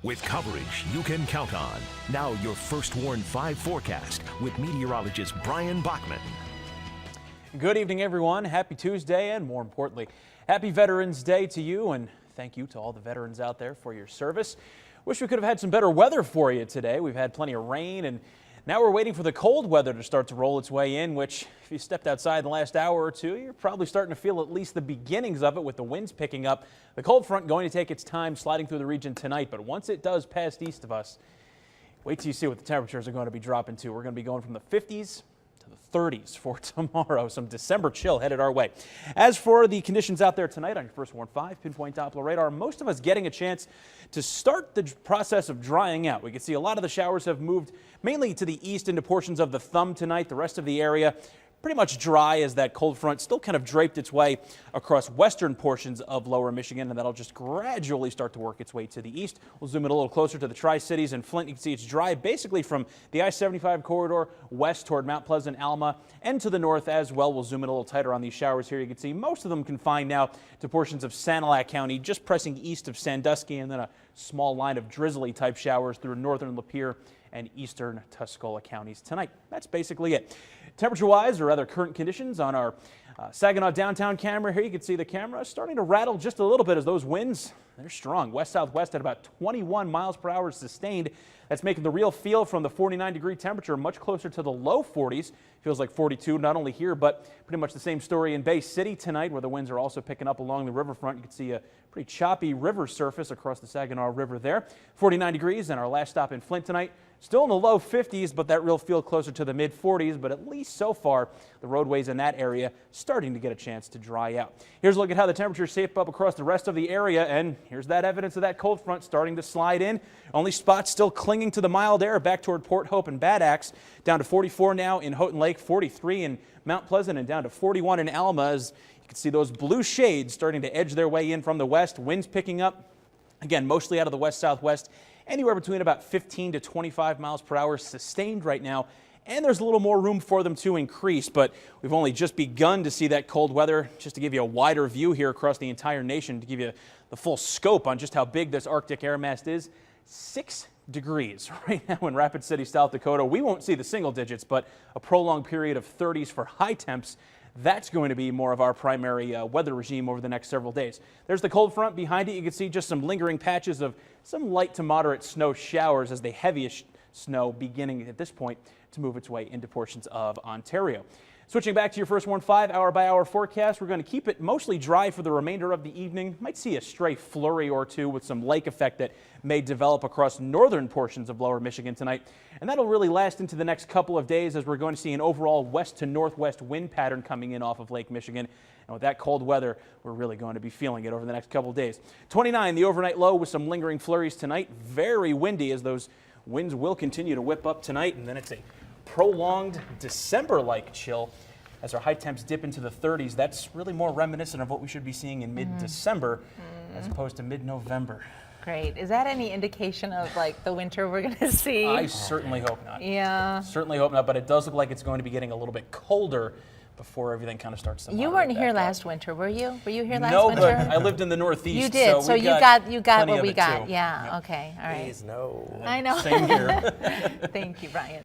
with coverage you can count on. Now your First Warn 5 forecast with meteorologist Bryan Bachman. Good evening, everyone. Happy Tuesday, and more importantly, happy Veterans Day to you, and thank you to all the veterans out there for your service. Wish we could have had some better weather for you today. We've had plenty of rain, and now we're waiting for the cold weather to start to roll its way in, which if you stepped outside in the last hour or two, you're probably starting to feel at least the beginnings of it with the winds picking up. The cold front going to take its time sliding through the region tonight, but once it does pass east of us, wait till you see what the temperatures are going to be dropping to. We're going to be going from the 50s to the 30s for tomorrow. Some December chill headed our way. As for the conditions out there tonight on your First Warn 5 pinpoint Doppler radar, most of us getting a chance to start the process of drying out. We can see a lot of the showers have moved mainly to the east into portions of the thumb tonight. The rest of the area pretty much dry as that cold front still kind of draped its way across western portions of lower Michigan, and that'll just gradually start to work its way to the east. We'll zoom in a little closer to the Tri-Cities and Flint. You can see it's dry basically from the I-75 corridor west toward Mount Pleasant, Alma, and to the north as well. We'll zoom in a little tighter on these showers here. You can see most of them confined now to portions of Sanilac County, just pressing east of Sandusky, and then a small line of drizzly type showers through northern Lapeer and eastern Tuscola counties tonight. That's basically it. Temperature-wise, or rather current conditions on our Saginaw downtown camera here, you can see the camera starting to rattle just a little bit as those winds, they're strong. West-southwest at about 21 miles per hour sustained. That's making the real feel from the 49-degree temperature much closer to the low 40s. Feels like 42 not only here, but pretty much the same story in Bay City tonight, where the winds are also picking up along the riverfront. You can see a pretty choppy river surface across the Saginaw River there. 49 degrees, and our last stop in Flint tonight. Still in the low 50s, but that real feel closer to the mid 40s. But at least so far, the roadways in that area starting to get a chance to dry out. Here's a look at how the temperatures shape up across the rest of the area. And here's that evidence of that cold front starting to slide in. Only spots still clinging to the mild air back toward Port Hope and Bad Axe. Down to 44 now in Houghton Lake, 43 in Mount Pleasant, and down to 41 in Alma. As you can see those blue shades starting to edge their way in from the west. Winds picking up, again, mostly out of the west-southwest. Anywhere between about 15 to 25 miles per hour sustained right now, and there's a little more room for them to increase, but we've only just begun to see that cold weather. Just to give you a wider view here across the entire nation, to give you the full scope on just how big this Arctic air mass is, 6 degrees right now in Rapid City, South Dakota. We won't see the single digits, but a prolonged period of 30s for high temps. That's going to be more of our primary weather regime over the next several days. There's the cold front behind it. You can see just some lingering patches of some light to moderate snow showers as the heaviest snow beginning at this point to move its way into portions of Ontario. Switching back to your First Warn 5 hour-by-hour forecast, we're going to keep it mostly dry for the remainder of the evening. Might see a stray flurry or two with some lake effect that may develop across northern portions of lower Michigan tonight. And that'll really last into the next couple of days as we're going to see an overall west to northwest wind pattern coming in off of Lake Michigan. And with that cold weather, we're really going to be feeling it over the next couple of days. 29, the overnight low with some lingering flurries tonight. Very windy as those winds will continue to whip up tonight. And then it's a prolonged December-like chill as our high temps dip into the 30s. That's really more reminiscent of what we should be seeing in mid-December as opposed to mid-November. Great. Is that any indication of like the winter we're going to see? I certainly hope not. Yeah. Certainly hope not, but it does look like it's going to be getting a little bit colder before everything kind of starts to You weren't here last winter, were you? Were you here last winter? No, but I lived in the Northeast. You did, so you got what we got. Too. Yeah, okay, all right. Please, no. I know. Same here. Thank you, Bryan.